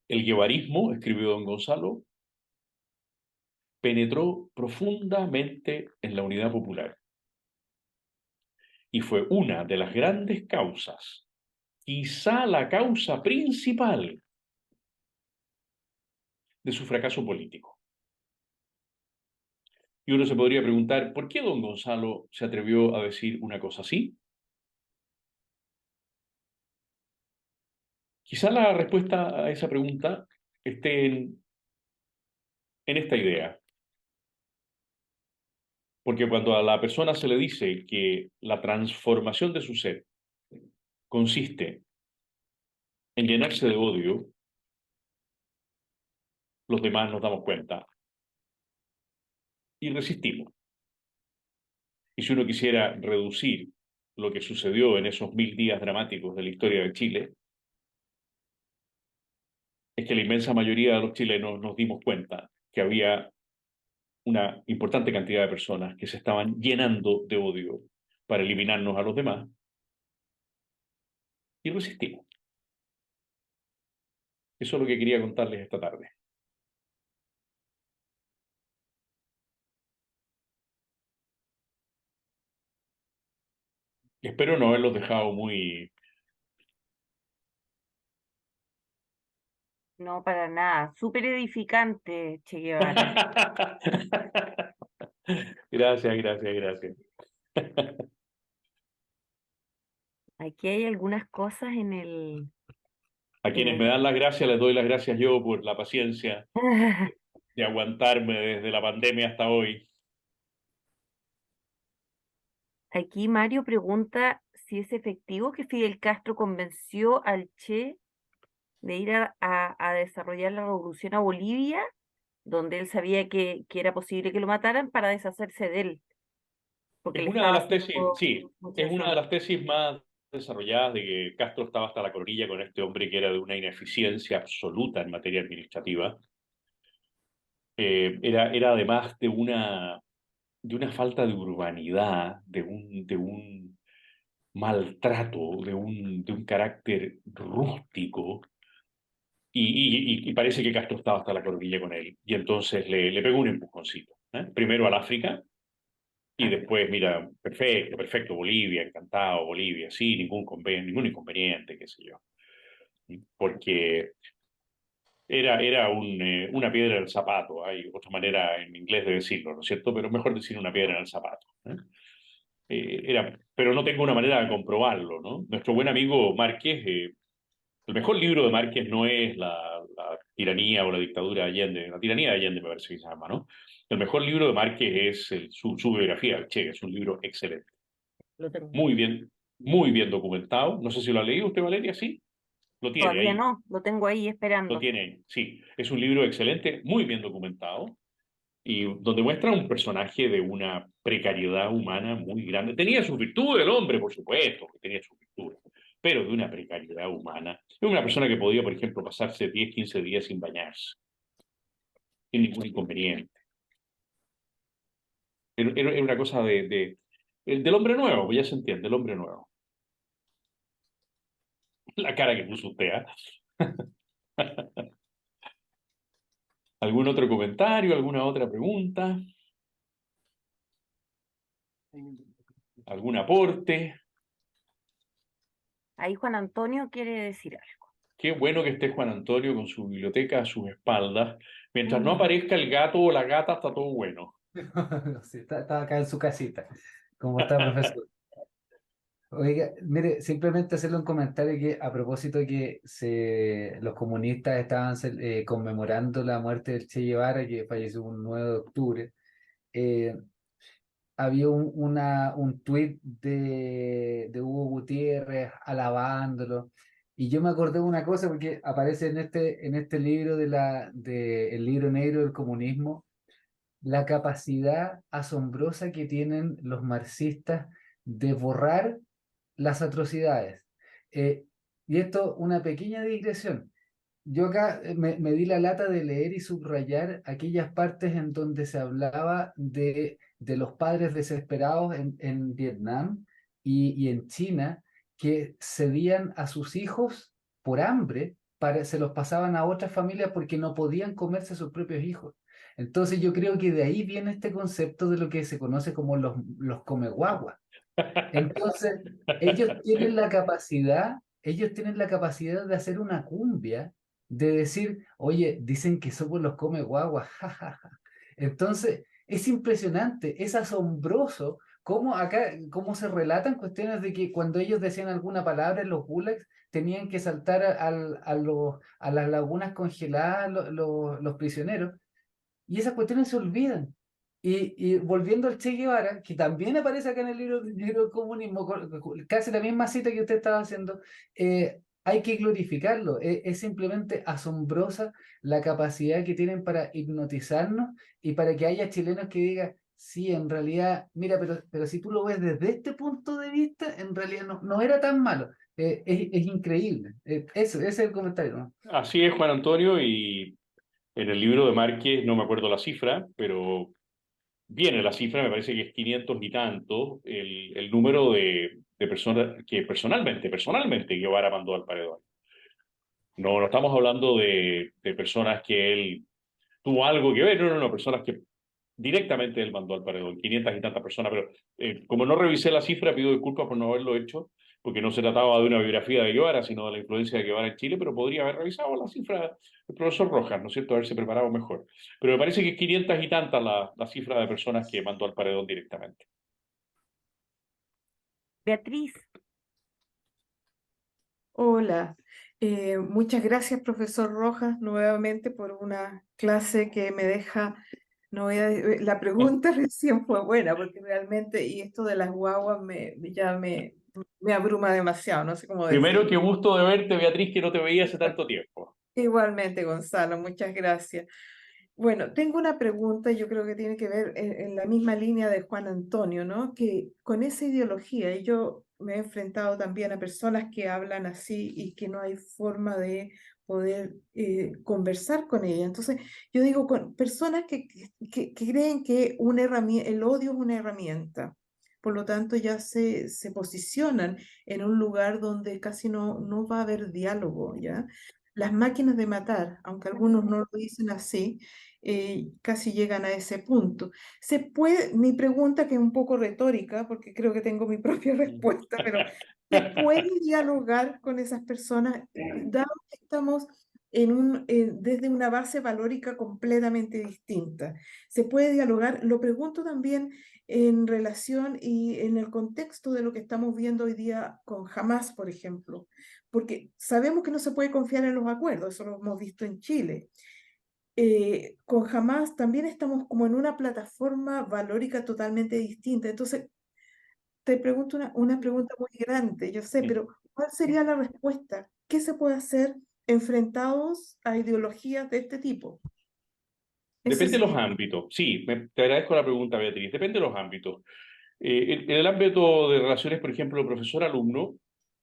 El guevarismo, escribió don Gonzalo, penetró profundamente en la unidad popular y fue una de las grandes causas, quizá la causa principal de su fracaso político. Y uno se podría preguntar, ¿por qué don Gonzalo se atrevió a decir una cosa así? Quizá la respuesta a esa pregunta esté en esta idea, porque cuando a la persona se le dice que la transformación de su ser consiste en llenarse de odio, los demás nos damos cuenta y resistimos. Y si uno quisiera reducir lo que sucedió en esos 1000 días dramáticos de la historia de Chile, es que la inmensa mayoría de los chilenos nos dimos cuenta que había una importante cantidad de personas que se estaban llenando de odio para eliminarnos a los demás y resistimos. Eso es lo que quería contarles esta tarde. Espero no haberlos dejado muy...
No, para nada. Súper edificante, Che Guevara.
Gracias, gracias, gracias.
Aquí hay algunas cosas
A
en
quienes me
el.
dan las gracias, les doy las gracias yo por la paciencia de aguantarme desde la pandemia hasta hoy.
Aquí Mario pregunta si es efectivo que Fidel Castro convenció al Che de ir a desarrollar la revolución a Bolivia, donde él sabía que era posible que lo mataran para deshacerse de él, porque
Es
le
una de
estaba
las tesis,
haciendo
sí,
mucho
es una de
desorden.
las tesis más desarrolladas de que Castro estaba hasta la coronilla con este hombre que era de una ineficiencia absoluta en materia administrativa. Era además de una falta de urbanidad, maltrato, de un carácter rústico, y parece que Castro estaba hasta la coronilla con él. Y entonces le pegó un empujoncito. Primero al África, y después, mira, perfecto, perfecto, Bolivia, encantado, Bolivia, sí, ningún inconveniente, qué sé yo. Porque era una piedra en el zapato, hay otra manera en inglés de decirlo, ¿no es cierto? Pero mejor decir una piedra en el zapato. Pero no tengo una manera de comprobarlo, ¿no? Nuestro buen amigo Márquez, el mejor libro de Márquez no es la tiranía o la dictadura de Allende, la tiranía de Allende me parece que se llama, ¿no? El mejor libro de Márquez es su biografía, el Che, es un libro excelente,
Lo tengo.
muy bien, muy bien documentado. No sé si lo ha leído usted, Valeria, sí, lo tiene
Todavía
ahí,
no, lo tengo ahí
lo
esperando.
tiene ahí, sí. Es un libro excelente, muy bien documentado, y donde muestra un personaje de una precariedad humana muy grande. Tenía sus virtudes el hombre, por supuesto, que tenía sus virtudes, pero de una precariedad humana. Es una persona que podía, por ejemplo, pasarse 10, 15 días sin bañarse, sin ningún inconveniente. Era una cosa del hombre nuevo, ya se entiende, el hombre nuevo. La cara que puso usted, ¿ah? ¿Algún otro comentario, alguna otra pregunta, algún aporte?
Ahí Juan Antonio quiere decir algo.
Qué bueno que esté Juan Antonio con su biblioteca a sus espaldas. Mientras no
Mm.
aparezca el gato o la gata, está todo bueno.
Sí, está acá en su casita. ¿Cómo está, profesor? Oiga, mire, simplemente hacerle un comentario que a propósito de que los comunistas estaban conmemorando la muerte del Che Guevara, que falleció un 9 de octubre, eh, había un tuit de Hugo Gutiérrez alabándolo. Y yo me acordé de una cosa porque aparece en este libro el libro negro del comunismo, la capacidad asombrosa que tienen los marxistas de borrar las atrocidades. Eh, y esto, una pequeña digresión. Yo acá me di la lata de leer y subrayar aquellas partes en donde se hablaba de los padres desesperados en Vietnam y en China que cedían a sus hijos por hambre, se los pasaban a otras familias porque no podían comerse a sus propios hijos. Entonces yo creo que de ahí viene este concepto de lo que se conoce como los comeguaguas. Entonces, ellos tienen la capacidad de hacer una cumbia, de decir, oye, dicen que somos los come guagua, jajaja. Entonces, es impresionante, es asombroso cómo se relatan cuestiones de que cuando ellos decían alguna palabra en los gulags, tenían que saltar a las lagunas congeladas los prisioneros, y esas cuestiones se olvidan. Y volviendo al Che Guevara, que también aparece acá en el libro del comunismo, casi la misma cita que usted estaba haciendo, hay que glorificarlo. Es simplemente asombrosa la capacidad que tienen para hipnotizarnos y para que haya chilenos que digan, sí, en realidad, mira, pero si tú lo ves desde este punto de vista, en realidad no era tan malo. Es increíble. Ese es el comentario, ¿no?
Así es, Juan Antonio, y en el libro de Márquez, no me acuerdo la cifra, pero viene la cifra, me parece que es 500 y tanto, el número de personas que personalmente Guevara mandó al paredón. No, no estamos hablando de personas que él tuvo algo que ver, no, personas que directamente él mandó al paredón, 500 y tantas personas, pero como no revisé la cifra, pido disculpas por no haberlo hecho, porque no se trataba de una biografía de Guevara, sino de la influencia de Guevara en Chile, pero podría haber revisado la cifra el profesor Rojas, ¿no es cierto?, haberse preparado mejor. Pero me parece que es 500 y tantas la cifra de personas que mandó al paredón directamente.
Beatriz,
Hola, muchas gracias, profesor Rojas, nuevamente por una clase que me deja, no voy a, la pregunta recién fue buena, porque realmente, y esto de las guaguas ya me abruma demasiado, no sé cómo
Primero, qué
decirlo.
gusto de verte, Beatriz, que no te veía hace tanto tiempo.
Igualmente, Gonzalo, muchas gracias. Bueno, tengo una pregunta, yo creo que tiene que ver en la misma línea de Juan Antonio, ¿no? Que con esa ideología, y yo me he enfrentado también a personas que hablan así y que no hay forma de poder conversar con ella. Entonces, yo digo, con personas que creen que el odio es una herramienta, por lo tanto ya se posicionan en un lugar donde casi no va a haber diálogo, ¿ya? Las máquinas de matar, aunque algunos no lo dicen así, casi llegan a ese punto. Mi pregunta, que es un poco retórica, porque creo que tengo mi propia respuesta, pero ¿se puede dialogar con esas personas, dado que estamos desde una base valórica completamente distinta? ¿Se puede dialogar? Lo pregunto también en relación y en el contexto de lo que estamos viendo hoy día con Hamas, por ejemplo, porque sabemos que no se puede confiar en los acuerdos, eso lo hemos visto en Chile. Con Hamas también estamos como en una plataforma valórica totalmente distinta. Entonces, te pregunto una pregunta muy grande, yo sé, pero ¿cuál sería la respuesta? ¿Qué se puede hacer enfrentados a ideologías de este tipo? Ese
Depende de los
sería.
ámbitos. Sí, te agradezco la pregunta, Beatriz. Depende de los ámbitos. En el ámbito de relaciones, por ejemplo, profesor-alumno,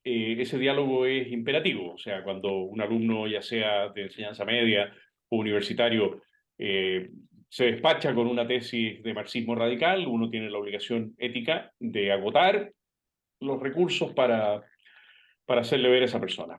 ese diálogo es imperativo. O sea, cuando un alumno, ya sea de enseñanza media o universitario, se despacha con una tesis de marxismo radical, uno tiene la obligación ética de agotar los recursos para hacerle ver a esa persona.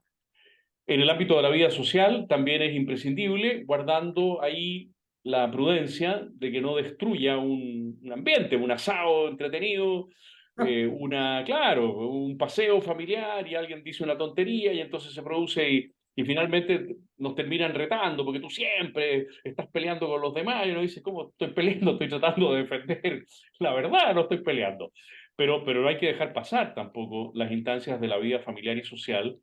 En el ámbito de la vida social también es imprescindible, guardando ahí la prudencia de que no destruya un ambiente, un asado entretenido,
No,
claro, un paseo familiar y alguien dice una tontería y entonces se produce y finalmente nos terminan retando porque tú siempre estás peleando con los demás y uno dice, ¿cómo estoy peleando? Estoy tratando de defender la verdad, no estoy peleando. Pero no hay que dejar pasar tampoco las instancias de la vida familiar y social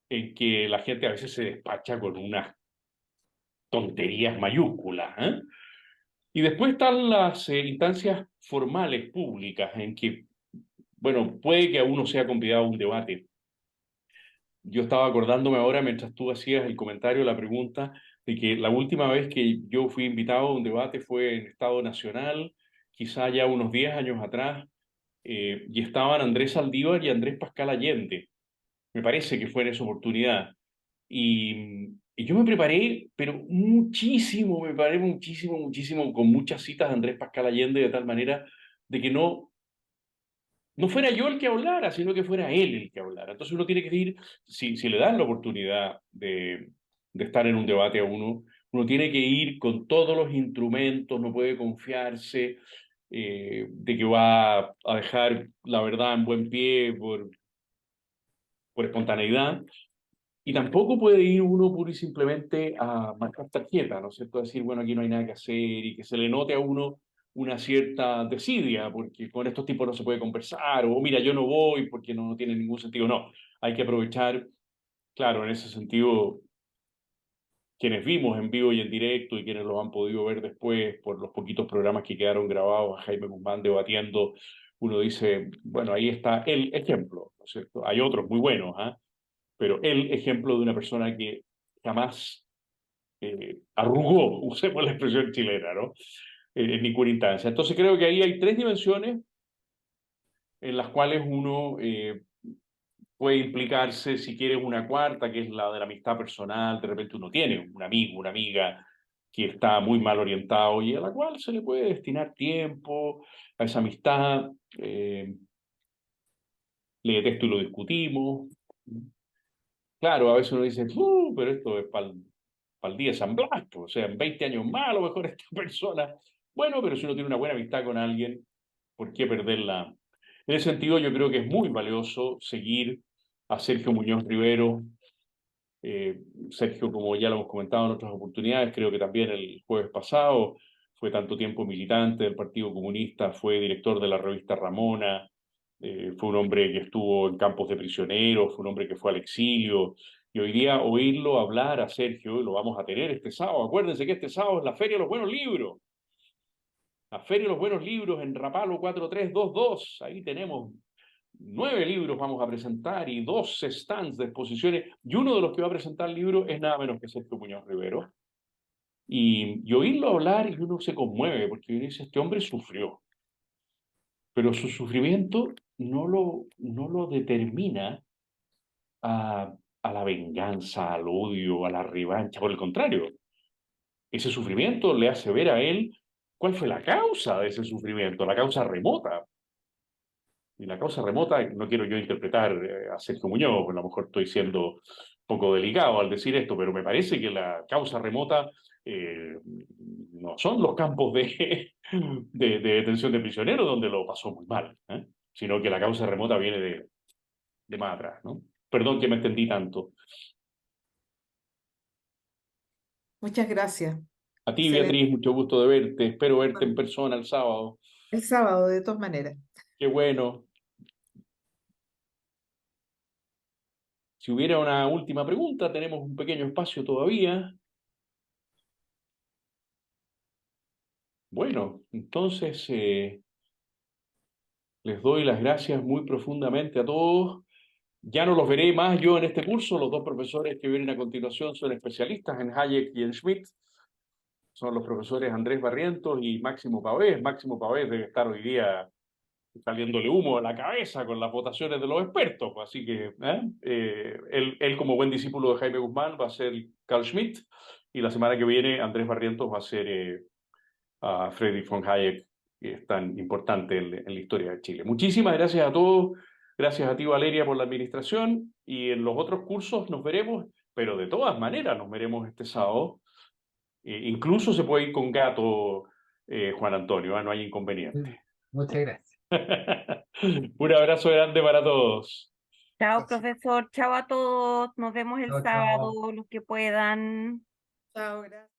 en que la gente a veces se despacha con unas tonterías mayúsculas, ¿eh? Y después están las instancias formales públicas en que, bueno, puede que a uno sea convidado a un debate. Yo estaba acordándome ahora, mientras tú hacías el comentario, la pregunta, de que la última vez que yo fui invitado a un debate fue en Estado Nacional, quizá ya unos 10 años atrás, y estaban Andrés Saldívar y Andrés Pascal Allende. Me parece que fue en esa oportunidad. Y yo me preparé, pero muchísimo, me preparé muchísimo, muchísimo, con muchas citas de Andrés Pascal Allende, de tal manera de que no fuera yo el que hablara, sino que fuera él el que hablara. Entonces uno tiene que ir, si le dan la oportunidad de estar en un debate a uno, uno tiene que ir con todos los instrumentos, no puede confiarse de que va a dejar la verdad en buen pie por espontaneidad. Y tampoco puede ir uno puro y simplemente a marcar tarjeta, ¿no es cierto? Decir, bueno, aquí no hay nada que hacer y que se le note a uno una cierta desidia, porque con estos tipos no se puede conversar, o mira, yo no voy porque no tiene ningún sentido. No, hay que aprovechar, claro, en ese sentido, quienes vimos en vivo y en directo y quienes lo han podido ver después por los poquitos programas que quedaron grabados a Jaime Guzmán debatiendo, uno dice, bueno, ahí está el ejemplo, ¿no es cierto? Hay otros muy buenos, ¿ah? Pero el ejemplo de una persona que jamás arrugó, usemos la expresión chilena, ¿no? En ninguna instancia. Entonces creo que ahí hay tres dimensiones en las cuales uno puede implicarse, si quiere, una cuarta, que es la de la amistad personal. De repente uno tiene un amigo, una amiga que está muy mal orientado y a la cual se le puede destinar tiempo a esa amistad. Le detesto y lo discutimos. Claro, a veces uno dice, pero esto es para el día de San Blas, pues, o sea, en 20 años más a lo mejor esta persona. Bueno, pero si uno tiene una buena amistad con alguien, ¿por qué perderla? En ese sentido, yo creo que es muy valioso seguir a Sergio Muñoz Rivero. Sergio, como ya lo hemos comentado en otras oportunidades, creo que también el jueves pasado fue tanto tiempo militante del Partido Comunista, fue director de la revista Ramona, fue un hombre que estuvo en campos de prisioneros, fue un hombre que fue al exilio, y hoy día oírlo hablar a Sergio, y lo vamos a tener este sábado, acuérdense que este sábado es la Feria de los Buenos Libros, la Feria de los Buenos Libros en Rapalo 4322, ahí tenemos 9 libros vamos a presentar y 2 stands de exposiciones, y uno de los que va a presentar el libro es nada menos que Sergio Muñoz Rivero. Y oírlo hablar y uno se conmueve, porque uno dice, este hombre sufrió, pero su sufrimiento no lo determina a la venganza, al odio, a la revancha. Por el contrario, ese sufrimiento le hace ver a él cuál fue la causa de ese sufrimiento, la causa remota. Y la causa remota, no quiero yo interpretar a Sergio Muñoz, a lo mejor estoy siendo un poco delicado al decir esto, pero me parece que la causa remota no son los campos de detención de prisioneros donde lo pasó muy mal, sino que la causa remota viene de más atrás, ¿no? Perdón que me extendí tanto.
Muchas gracias.
A ti,
Excelente.
Beatriz, mucho gusto de verte. Espero verte en persona el sábado.
El sábado, de todas maneras.
Qué bueno. Si hubiera una última pregunta, tenemos un pequeño espacio todavía. Bueno, entonces les doy las gracias muy profundamente a todos. Ya no los veré más yo en este curso. Los dos profesores que vienen a continuación son especialistas en Hayek y en Schmidt. Son los profesores Andrés Barrientos y Máximo Pavés. Máximo Pavés debe estar hoy día saliéndole humo a la cabeza con las votaciones de los expertos. Así que él, como buen discípulo de Jaime Guzmán, va a ser Carl Schmitt, y la semana que viene Andrés Barrientos va a ser a Friedrich von Hayek, que es tan importante en la historia de Chile. Muchísimas gracias a todos. Gracias a ti, Valeria, por la administración, y en los otros cursos nos veremos, pero de todas maneras nos veremos este sábado. Incluso se puede ir con gato, Juan Antonio, no hay inconveniente.
Muchas gracias.
Un abrazo grande para todos.
Chao,
Gracias.
profesor. Chao a todos. Nos vemos el
Chao,
sábado,
chao.
los que puedan.
Chao, gracias.